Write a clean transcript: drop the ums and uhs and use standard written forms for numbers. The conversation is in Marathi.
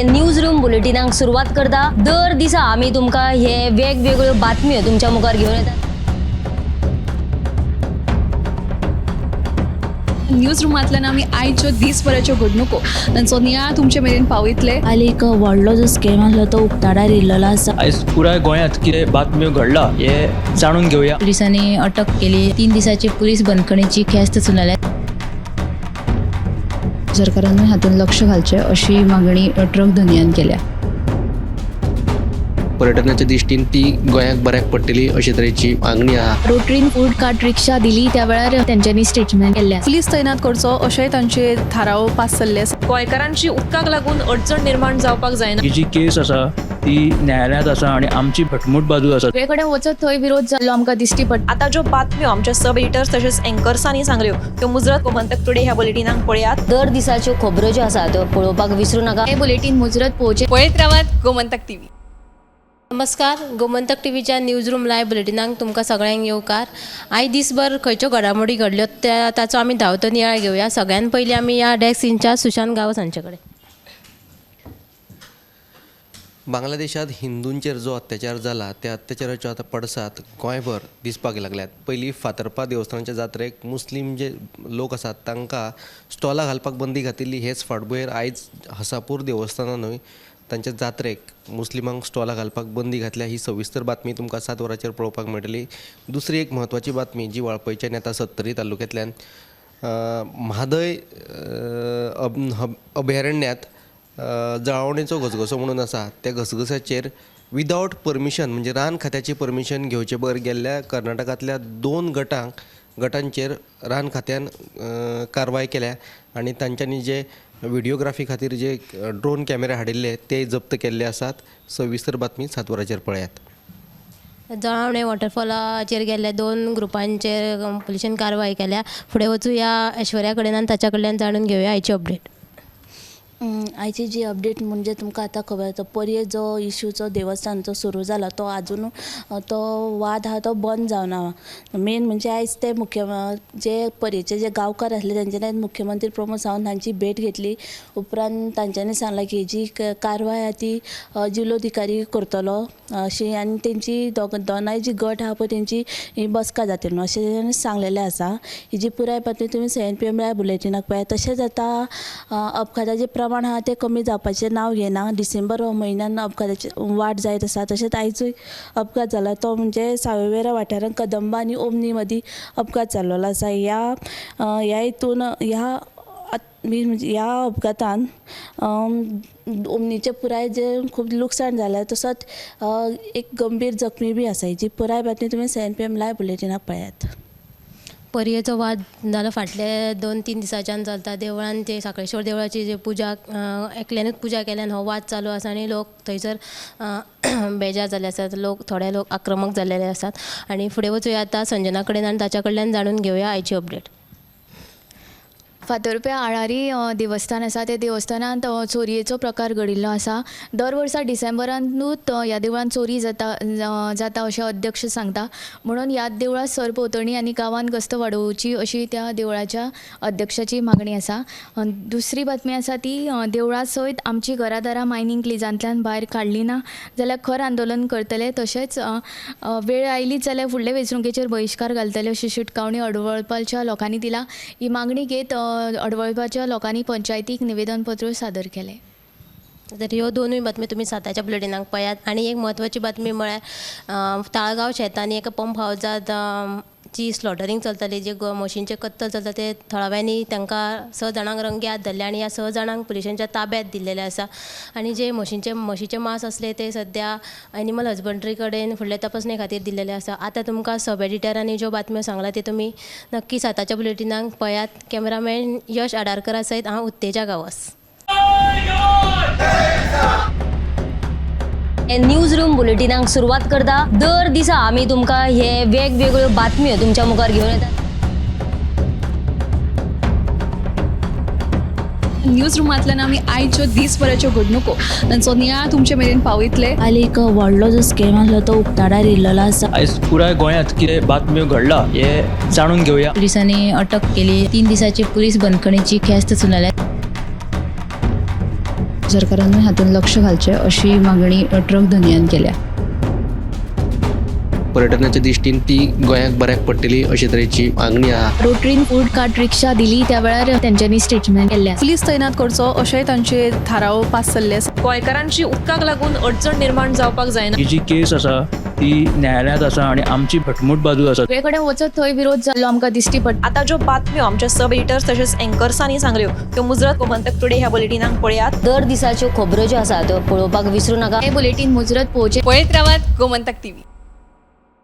न्यूज रूम बुलेटिनाक सुरुवात करता। दर दिसा आम्ही तुमका हे वेगवेगळ्यो बातम्यो तुमच्या मुखार घेऊन येतात। न्यूज रुमांतल्यान आमी आयच्यो दिसभराच्यो घडणुको तांचो नियाळ तुमचे मेरेन पावयतले। आली एक व्हडलो जो स्कॅम आसलो तो उक्ताडार येयल्लो आसा। आयज पुराय गोंयांत कितें बातम्यो घडला हे जाणून घेवया। पुलिसांनी अटक केली। 3 दिसाची पुलीस बंदखणीची ख्यास्त सुनायल्या। सरकारान हातूंत लक्ष घालचें अशी मागणी ट्रक धंद्यान केल्या। पर्यटनाच्या दृश्टीन ती गोंयाक बऱ्याक पडटली अशे तरेची मागणी आहा। रोटरीन फूड कार्ट रिक्षा दिली त्या वेळार तेंच्यांनी स्टेटमेंट केल्लें। पुलीस तैनात करचो अशेंय तांचे थाराव पास जाल्ले आसा। गोंयकारांची उदकाक लागून अडचण निर्माण जावपाक जायना। ही जी केस आसा ती न्यायालयांत आसा आणि आमची भटमूट बाजू आसा। सगळे कडेन वचत थंय विरोध जाल्लो आमकां दिश्टी पडटा। आता ज्यो बातम्यो आमच्या सब एडिटर्स तसेच अँकर्सांनी सांगल्यो त्यो मुजरत गोमंतक टुडे ह्या बुलेटिनाक पळयात। दर दिसाच्यो खबरो ज्यो आसा त्यो पळोवपाक विसरू नका। हे बुलेटिन मुजरत पोवचे। पळयत रावात गोमंतक टीव्ही। नमस्कार, गोमंतक टीव्हीच्या न्यूज रूम लायव्ह बुलेटिनाक तुमकां सगळ्यांक येवकार। आयज दिसभर खंयच्यो घडामोडी घडल्यो ताचो आमी धांवतो नियाळ घेवया। सगळ्यान पयलीं आमी या डेस्क इंचार्ज सुशांत गावस हांचे कडेन। बांगलादेशात हिंदूंचेर जो अत्याचार जाला त्या अत्याचाराच्यो आता पडसाद गोंयभर दिसपाक लागल्यात। पयलीं फातर्पा देवस्थानाच्या जात्रेक मुस्लीम जे लोक आसात तांकां स्टॉलां घालपाक बंदी घातिल्ली। हेच फाटभुंयेर आयज हसापूर देवस्थानानूय तांच्या जात्रेक मुस्लिमांक स्टॉलां घालपाक बंदी घातल्या। ही सविस्तर बातमी तुमकां 7 वरांचेर पळोवपाक मेळटली। दुसरी एक म्हत्वाची बातमी जी वाळपयच्यान येता सत्तरी तालुक्यांतल्यान म्हादय अभयारण्यांत जळावणेचो घसघसो म्हणून आसा। त्या घसघश्याचेर विदावट परमिशन म्हणजे रान खात्याची परमिशन घेवचे बगर गेल्ल्या कर्नाटकांतल्या 2 गटांचेर रान खात्यान कारवाय केल्या आणि तांच्यांनी जे व्हिडिओग्राफी खातीर जे ड्रोन कॅमेरा हाडिल्ले ते जप्त केल्ले आसात। सविस्तर बातमी 7 वरांचेर पळयात। जळावणे वॉटरफॉलाचेर गेल्ल्या 2 ग्रुपांचेर पुलिशेन कारवाय केल्या। फुडें वचूं या ऐश्वर्या कडेन आनी ताच्या कडल्यान जाणून घेवया आयची अपडेट। आयची जी अपडेट म्हणजे तुमकां आतां खबर आसा पर्ये जो इश्यूचो देवस्थानचो सुरू जाला तो आजून तो वाद आहा तो बंद जावना। मेन म्हणजे आयज ते जे पर्येचे जे गांवकार आसले तेंच्यांनी आयज मुख्यमंत्री प्रमोद सावंत हांची भेट घेतली। उपरांत तांच्यांनी सांगलां की जी कारवाय आहा ती जिल्लोधिकारी करतलो अशी आनी तेंची दोनाय जी गट आहा पळय तेंची ही बसका जातली न्हू अशें तेणी सांगलेलें आसा। ही जी पुराय बातमी तुमी CNPM लायव्ह बुलेटिनाक पळयात। तशेंच आतां अपघाताचें प्रमाण आहा तें कमी जावपाचें नांव घेना। डिसेंबर म्हयन्यान अपघाताची वाड जायत आसा। तशेंच आयजूय अपघात जाला तो म्हणजे सावयवेरा वाठारांत कदंबा आनी ओमनी मदीं अपघात जाल्लो आसा। ह्या हितून ह्या अपघातान ओमनीचे पुराय जे खूब लुकसाण जालें तसोच एक गंभीर जखमी बी आसा। जी पुराय बातमी तुमी CNPM लायव्ह बुलेटिनाक पळयात। पर्येचो वाद जालो फाटले 2-3 दिसाच्यान चलता। देवळान ते साखळेश्वर देवळाची जी पुजा एकल्यानूच पुजा केल्यान हो वाद चालू आसा आनी लोक थंयसर बेजार जाल्ले आसात। थोडे लोक आक्रमक जाल्लेले आसात। आनी फुडें वचूया आतां संजना कडेन आनी ताच्या कडल्यान जाणून घेवया आयची अपडेट। फातर्प्या आळारी देवस्थान आसा त्या देवस्थानांत चोरयेचो प्रकार घडिल्लो आसा। दर वर्सा डिसेंबरांतूच ह्या देवळान चोरी जाता अशें अध्यक्ष सांगता। म्हणून ह्या देवळा सरभोंवतणी आनी गांवांत गस्त वाडोवची अशी त्या देवळाच्या अध्यक्षाची मागणी आसा। दुसरी बातमी आसा ती देवळा सयत आमची घरादारां मायनींग लिजांतल्यान भायर काडली ना जाल्यार खर आंदोलन करतले। तशेंच वेळ आयलीच जाल्यार फुडले वेंचणुकेचेर बहिष्कार घालतले अशी शिटकावणी अडवळपाच्या लोकांनी दिला। ही मागणी घेत अडवळपाच्या लोकांनी पंचायतीक निवेदन पत्र सादर केले। तर ह्यो दोनूय बातमी तुमी 7 बुलेटिनाक पळयात। आनी एक म्हत्वाची बातमी म्हळ्यार ताळगांव शेतांनी एका पंप हावजात जी स्लॉटरिंग चलताली जे म्हशींचे कत्तल चलता ते थळाव्यांनी तांकां 6 जाणांक रंगे हात धरले आनी ह्या 6 जाणांक पुलिसांच्या ताब्यांत दिल्लेले आसा। आनी जे म्हशीचे मांस असले ते सद्या एनिमल हजबंड्री कडेन फुडले तपासणे खातीर दिल्लेले आसा। आतां तुमकां सब एडिटरांनी ज्यो बातम्यो सांगला ते तुमी नक्की 7 बुलेटिनाक पळयात। कॅमेरामॅन यश आडारकरा सयत हांव उत्तेजा गावस। न्यूज रूम बुलेटिनाक सुरुवात करता। दर दिसा आम्ही तुमका हे वेगवेगळ्यो बातम्यो तुमच्या मुखार घेऊन येतात। न्यूज रुमांतल्यान आमी आयच्यो दिसभराच्यो घडणुको तांचो नियाळ तुमचे मेरेन पावयतले। आली एक व्हडलो जो स्कॅम आसलो तो उक्ताडार येयल्लो आसा। आयज पुराय गोंयांत कितें बातम्यो घडला हे जाणून घेवया। पुलिसांनी अटक केली। 3 दिसाची पुलीस बंदखणीची ख्यास्त सुनायल्या। सरकारान हातूंत लक्ष घालचें अशी मागणी ट्रक धनियान केल्या. पर्यटनाच्या दिश्टीन ती गोंयाक बऱ्याक पडटली अशे तरेची मागणी आहा. रोटरीन फूड कार्ट रिक्षा दिली त्या वेळार तेंच्यांनी स्टेटमेंट केल्लें. पुलीस तैनात करचो अशेंय तांचे थाराव पास जाल्ले आसा. गोंयकारांची उदकाक लागून अडचण निर्माण जावपाक जायना. ही जी केस आसा ती न्यायालयांत आसा आणि आमची भटमूट बाजू आसा. सगळे कडेन वचत थंय विरोध जाल्लो आमकां दिश्टी पडटा. आता ज्यो बातम्यो आमच्या सब एडिटर्स तशेंच एंकर्सांनी सांगल्यो त्यो मुजरत गोमंतक टुडे ह्या बुलेटिनांक पळयात. दर दिसाच्यो खबरो ज्यो आसा त्यो पळोवपाक विसरू नाका. हे बुलेटीन मुजरत पळोवचें. पळयत रावात गोमंतक TV.